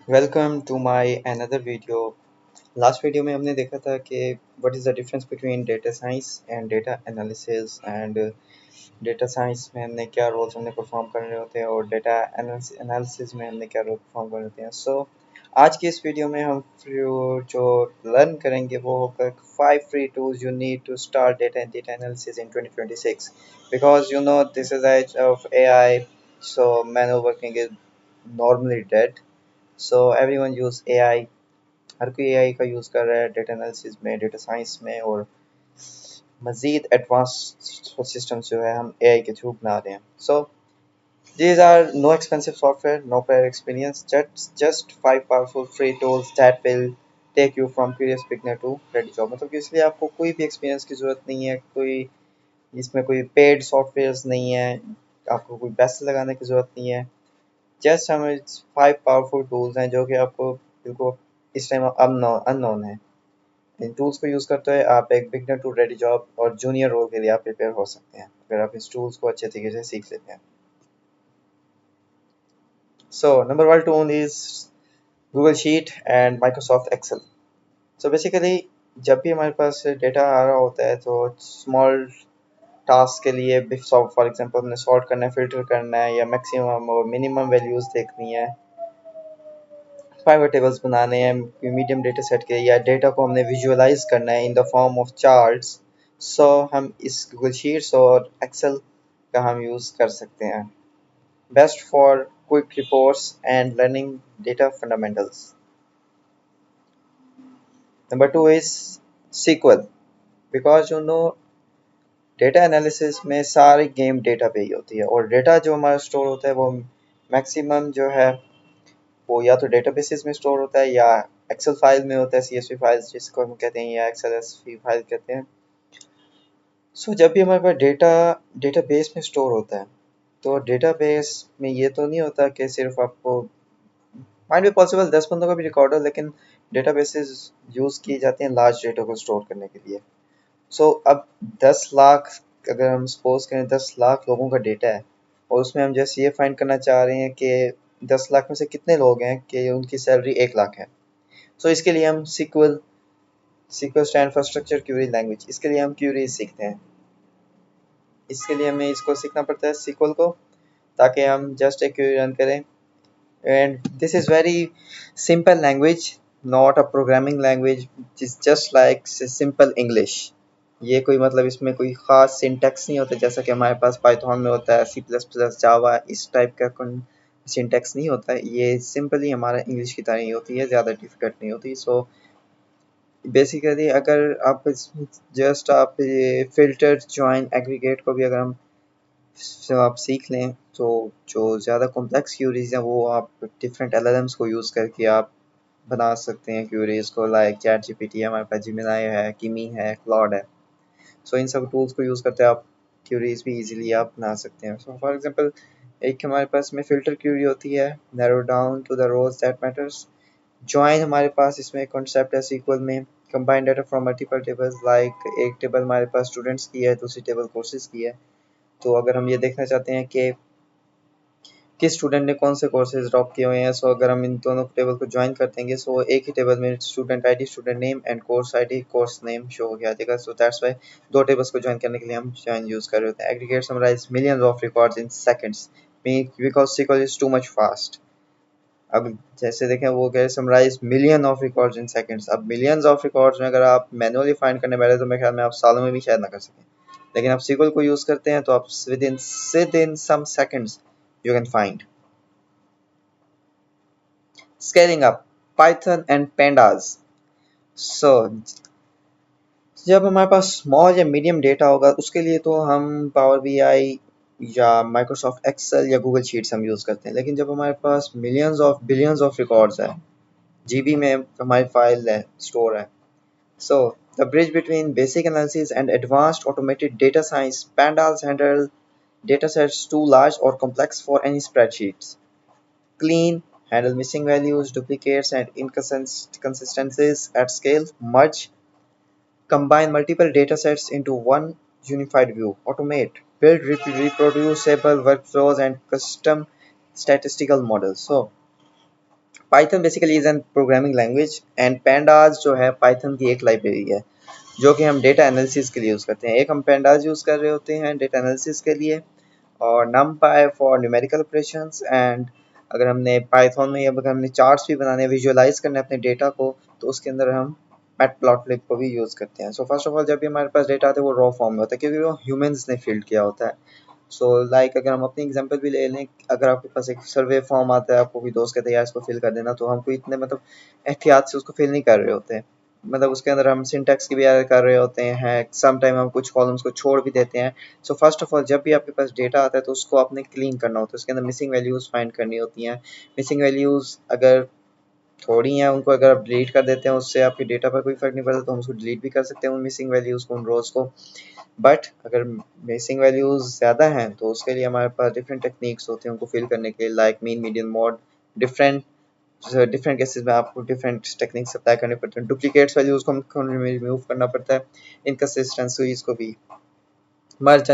Welcome to my another video. Last video में हमने देखा था कि what is the difference between data science and data analysis and data science में हमने क्या रोल्स हमने परफॉर्म करने होते हैं और डेटा एनालिसिस में हमने क्या रोल परफॉर्म करने होते हैं। आज की इस वीडियो में हम जो लर्न करेंगे वो होगा 5 free tools you need to start data analysis in 2026 because this is the age of AI, so manual working is normally dead. So everyone use AI. हर कोई एआई का यूज़ कर रहा है डेटा एनालिसिस में, डेटा साइंस में, और मज़ीद एडवांस सिस्टम्स जो है हम एआई के थ्रू बना रहे हैं। सो these are no expensive software, no prior experience, just 5 powerful free tools that will take you from curious beginner to ready job। मतलब कि इसलिए आपको कोई भी एक्सपीरियंस की ज़रूरत नहीं है, कोई इसमें कोई पेड सॉफ्टवेयर्स नहीं है, आपको कोई पैसे लगाने की ज़रूरत नहीं है। जस्ट हमें 5 पावरफुल टूल्स हैं जो कि आपको बिल्कुल इस टाइम अननोन है। इन टूल्स को यूज़ करते हुए आप एक बिगनर टू रेडी जॉब और जूनियर रोल के लिए आप प्रिपेयर हो सकते हैं अगर आप इस टूल्स को अच्छे तरीके से सीख लेते हैं। So number 1 tool is Google sheet and Microsoft Excel. So basically जब भी हमारे पास डेटा आ रहा होता है तो स्मॉल टास्क के लिए फॉर एग्जांपल हमने सॉर्ट करना है, फिल्टर करना है, या मैक्सिमम और मिनिमम वैल्यूज़ देखनी है, पाइवट टेबल्स बनाने हैं मीडियम डेटा सेट के, या डेटा को हमने विजुअलाइज करना है in the form of charts. So हम इस गूगल शीट्स और एक्सेल का हम यूज़ कर सकते हैं। Best for quick reports and learning data fundamentals. Number 2 is SQL because data analysis में सारी गेम डेटा पे ही होती है, और डेटा जो हमारा स्टोर होता है वो मैक्सिमम जो है वो या तो डेटाबेसेस में स्टोर होता है या एक्सेल फाइल में होता है, CSV फाइल्स जिसको हम कहते हैं, या XLSV फाइल कहते हैं। जब भी हमारे पास डेटाबेस में स्टोर होता है तो डेटाबेस में ये तो नहीं होता कि सिर्फ आपको माइट भी पॉसिबल 10 बंदों का भी रिकॉर्ड हो, लेकिन डेटाबेसेस यूज़ की जाती हैं लार्ज डेटा को स्टोर करने के लिए। अब 10 लाख, अगर हम सपोज करें 10 लाख लोगों का डेटा है और उसमें हम जैसे ये फाइंड करना चाह रहे हैं कि 10 लाख में से कितने लोग हैं कि उनकी सैलरी 1 लाख है। इसके लिए हम SQL stand for structure Curie language, इसके लिए हम क्यूरीज सीखते हैं। इसके लिए हमें इसको सीखना पड़ता है SQL को, ताकि हम जस्ट एक क्यूरी रन करें। And this is very simple language, not a programming language, is just like simple English. ये कोई मतलब इसमें कोई ख़ास सिंटैक्स नहीं होता जैसा कि हमारे पास पाइथन में होता है, C++, जावा, इस टाइप का कोई सिंटैक्स नहीं होता है। ये सिंपली हमारा इंग्लिश की तरह ही होती है, ज़्यादा डिफिकल्ट नहीं होती। बेसिकली अगर आप जस्ट आप ये फ़िल्टर, जॉइन, एग्रीगेट को भी अगर हम आप सीख लें तो जो ज़्यादा कॉम्प्लेक्स क्यूरीज हैं वो आप डिफरेंट LLMs को यूज़ करके आप बना सकते हैं क्यूरीज को, लाइक चैट GPT है, हमारे पास जिमिनाई है, किमी है, क्लॉड है। इन सब टूल्स को यूज़ करते हैं आप क्यूरीज भी इजीली आप बना सकते हैं। फॉर एग्जांपल एक हमारे पास में फ़िल्टर क्यूरी होती है, narrow down to the rows that matters. Join हमारे पास इसमें कॉन्सेप्ट है SQL में, combine data from multiple tables, like एक टेबल हमारे पास स्टूडेंट्स की है, दूसरी टेबल कोर्सेज की है। तो अगर हम ये देखना चाहते हैं कि किस स्टूडेंट ने कौन से कोर्सेज ड्रॉप किए हुए हैं, अगर हम इन दोनों टेबल को ज्वाइन कर देंगे एक ही टेबल में student ID, student name and course ID, course name show हो गया देगा। दैट्स वाई दो टेबल्स को ज्वाइन करने के लिए हम ज्वाइन यूज़ कर रहे होते हैं। Aggregate summarise millions of records in seconds because SQL is too much fast. अब जैसे देखें वो कह summarise million of records in seconds. अब मिलियंस ऑफ रिकॉर्ड्स में अगर आप मैनुअली फाइंड करने बैठे तो मेरे ख्याल में आप सालों में भी शायद ना कर सकें, लेकिन आप SQL को यूज़ करते हैं तो आप within some seconds you can find. Scaling up, Python and pandas. So जब हमारे पास स्मॉल या मीडियम डेटा होगा उसके लिए तो हम पावर BI या माइक्रोसॉफ्ट एक्सेल या गूगल शीट्स हम यूज़ करते हैं, लेकिन जब हमारे पास millions of billions of records है, GB में हमारी फाइल है, स्टोर है। So, the bridge between basic analysis and advanced automated data science, pandas handle datasets too large or complex for any spreadsheets. Clean, handle missing values, duplicates, and inconsistencies at scale. Merge, combine multiple datasets into one unified view. Automate, build reproducible workflows and custom statistical models. Python basically is an programming language and pandas जो है Python की एक library है जो कि हम data analysis के लिए यूज़ करते हैं। एक हम पैंडाज यूज़ कर रहे होते हैं डेटा एनालिसिस के लिए, और numpy for numerical operations. And अगर हमने पाइथन में अगर हमने चार्ट्स भी बनाने विजुअलाइज करने अपने डेटा को, तो उसके अंदर हम मैटप्लॉटलिब को भी यूज़ करते हैं। सो फर्स्ट ऑफ ऑल जब भी हमारे पास डेटा आता है वो रॉ फॉर्म में होता है क्योंकि वो ह्यूमंस ने फील्ड किया होता है। सो लाइक अगर हम अपनी एग्जांपल भी ले लें, अगर आपके पास एक सर्वे फॉर्म आता है, आपको कोई दोस्त कहता है यार इसको फिल कर देना, तो हम कोई इतने मतलब एहतियात से उसको फिल नहीं कर रहे होते हैं। मतलब उसके अंदर हम सिंटैक्स की भी एरर कर रहे होते हैं, सम टाइम हम कुछ कॉलम्स को छोड़ भी देते हैं। सो फर्स्ट ऑफ ऑल जब भी आपके पास डेटा आता है तो उसको आपने क्लीन करना होता है, उसके अंदर मिसिंग वैल्यूज़ फाइंड करनी होती हैं। मिसिंग वैल्यूज़ अगर थोड़ी हैं उनको अगर आप डिलीट कर देते हैं उससे आपके डेटा पर कोई फ़र्क नहीं पड़ता, तो हम उसको डिलीट भी कर सकते हैं उन मिसिंग वैल्यूज़ को, उन रोज़ को। बट अगर मिसिंग वैल्यूज़ ज़्यादा हैं तो उसके लिए हमारे पास डिफरेंट टेक्निक्स होते हैं उनको फिल करने के लिए, like mean median mode. Different different cases में आपको डिफरेंट टेक्निक्स अप्लाई करने पड़ते हैं। डुप्लीकेट्स वैल्यूज़ को हमको रिमूव करना पड़ता है, इनकंसिस्टेंसीज को भी merge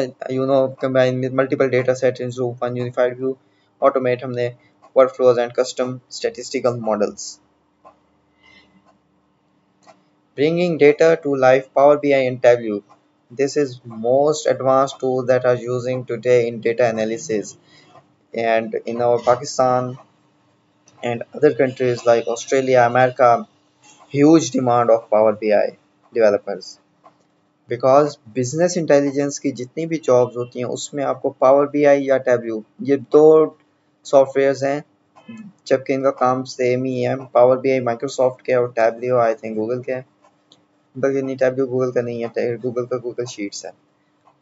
combine with multiple data sets into one unified view, automate हमने workflows and custom statistical models. Bringing data to life, Power BI and Tableau. This is most advanced tool that are using today in data analysis, and in our Pakistan and other countries like Australia, America, huge demand of Power BI developers. Because business intelligence की जितनी भी jobs होती हैं उसमें आपको power BI या Tableau, ये दो सॉफ्टवेयर्स हैं जबकि इनका काम सेम ही है। पावर बीआई माइक्रोसॉफ्ट के और टैब्ल्यू आई थिंक गूगल के है, बल्कि नहीं टैब्ल्यू गूगल का नहीं है, गूगल का गूगल शीट्स है।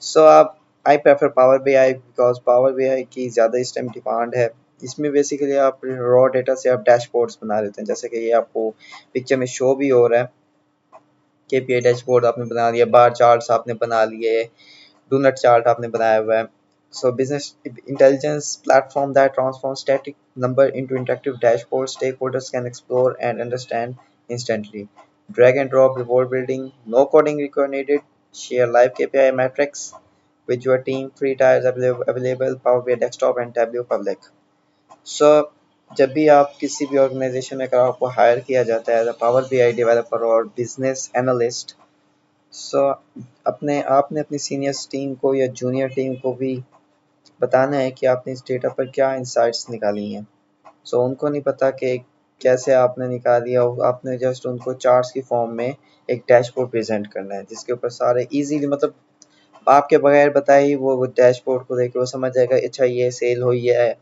सो आप I prefer power BI because power BI की ज़्यादा इस टाइम डिमांड है। इसमें बेसिकली आप रॉ डेटा से आप डैशबोर्ड्स बना लेते हैं, जैसे कि ये आपको पिक्चर में शो भी हो रहा है। केपीआई डैशबोर्ड आपने बना लिया, बार चार्ट्स आपने बना लिए, डोनट चार्ट आपने बनाया हुआ है। सो business intelligence platform that transform static number into interactive dashboard, stakeholders can explore and understand instantly. Drag and drop report building, no coding required needed. Share live KPI metrics with your team. Free tiers available. Power BI desktop and Tableau public. So जब भी आप किसी भी organisation में अगर आपको higher किया जाता है as a power BI developer और बिजनेस एनालिस्ट, सो अपने आपने अपनी सीनियर्स टीम को या जूनियर टीम को भी बताना है कि आपने इस डेटा पर क्या इंसाइट्स निकाली हैं। सो उनको नहीं पता कि कैसे आपने निकाली है, और आपने जस्ट उनको चार्ट्स की फॉर्म में एक डैशबोर्ड प्रेजेंट करना है जिसके ऊपर सारे इजीली मतलब आपके बगैर बताए ही वो डैशबोर्ड को देख के वो समझ जाएगा अच्छा ये सेल हुई है,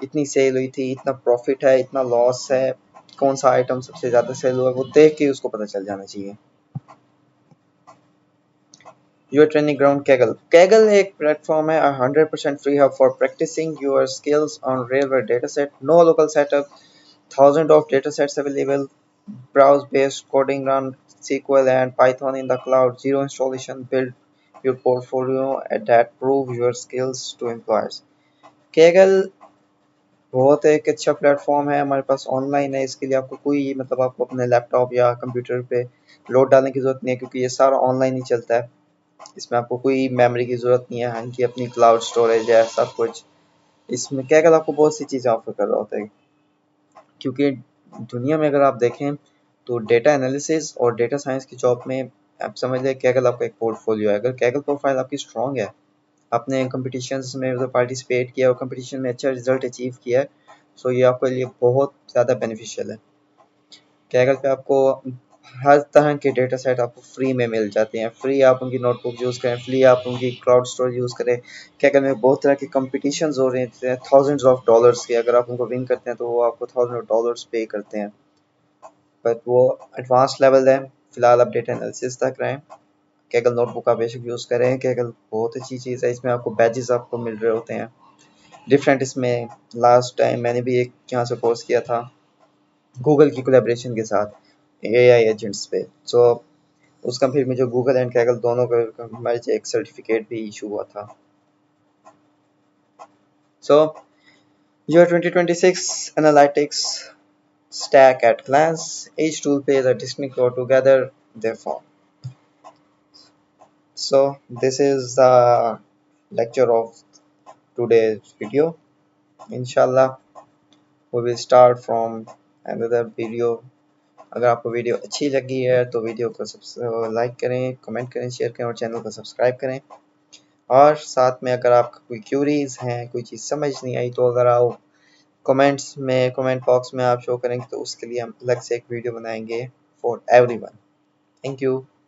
इतनी सेल हुई थी, इतना प्रॉफिट है, इतना लॉस है, कौन सा आइटम सबसे ज़्यादा सेल हुआ है, वो देख के उसको पता चल जाना चाहिए। Your training ground Kaggle. Kaggle एक platform है, a 100% free hub for practicing your skills on real world dataset. No local setup, thousands of datasets available. Browse based coding, run SQL and Python in the cloud. Zero installation. Build your portfolio that prove your skills to employers. Kaggle बहुत एक अच्छा platform है, हमारे पास online है। इसके लिए आपको कोई मतलब आपको अपने लैपटॉप या कंप्यूटर पे लोड डालने की ज़रूरत नहीं है क्योंकि ये सारा ऑनलाइन ही चलता है। इसमें आपको कोई मेमोरी की ज़रूरत नहीं है, इनकी अपनी क्लाउड स्टोरेज है, सब कुछ। इसमें क्या कहता आपको बहुत सी चीज़ें ऑफर कर रहा होता है क्योंकि दुनिया में अगर आप देखें तो डेटा एनालिसिस और डेटा साइंस की जॉब में आप समझ लें कैगल आपका एक पोर्टफोलियो है। अगर कैगल प्रोफाइल आपकी स्ट्रॉन्ग है, आपने कॉम्पिटिशन्स में मतलब पार्टिसिपेट किया और कॉम्पिटिशन में अच्छा रिजल्ट अचीव किया है, सो ये आपके लिए बहुत ज़्यादा बेनिफिशियल है। कैगल पे आपको हर तरह के डेटा सेट आपको फ्री में मिल जाते हैं। फ्री आप उनकी नोटबुक यूज़ करें, फ्री आप उनकी क्लाउड स्टोरेज यूज़ करें। कैगल में बहुत तरह के कॉम्पिटिशन्स हो रहे हैं थाउजेंड्स ऑफ डॉलर्स के, अगर आप उनको विन करते हैं तो वो आपको थाउजेंड ऑफ डॉलर्स पे करते हैं। बट वो एडवांस लेवल है, फिलहाल आप डेटा एनालिसिस तक रहें। कैगल नोटबुक आप बेशक यूज़ करें, कैगल बहुत अच्छी चीज़ है। इसमें आपको बैजेस आपको मिल रहे होते हैं डिफरेंट। इसमें लास्ट टाइम मैंने भी एक यहाँ से कोर्स किया था गूगल की कोलैबोरेशन के साथ एआई एजेंट्स पे। सो उसका फिर मुझे गूगल एंड कैगल दोनों का मर्ज एक सर्टिफिकेट भी इशू हुआ था। So your 2026 analytics stack at glance. Each tool plays a distinct role together, therefore. So this is the lecture of today's video. Inshallah, we will start from another video. अगर आपको video अच्छी लगी है तो video को like करें, comment करें, share करें और चैनल को सब्सक्राइब करें। और साथ में अगर आपका कोई क्यूरीज हैं, कोई चीज़ समझ नहीं आई, तो अगर आप कमेंट्स में, कमेंट बॉक्स में आप शो करेंगे तो उसके लिए हम अलग से एक वीडियो बनाएंगे फॉर एवरीवन। Thank you.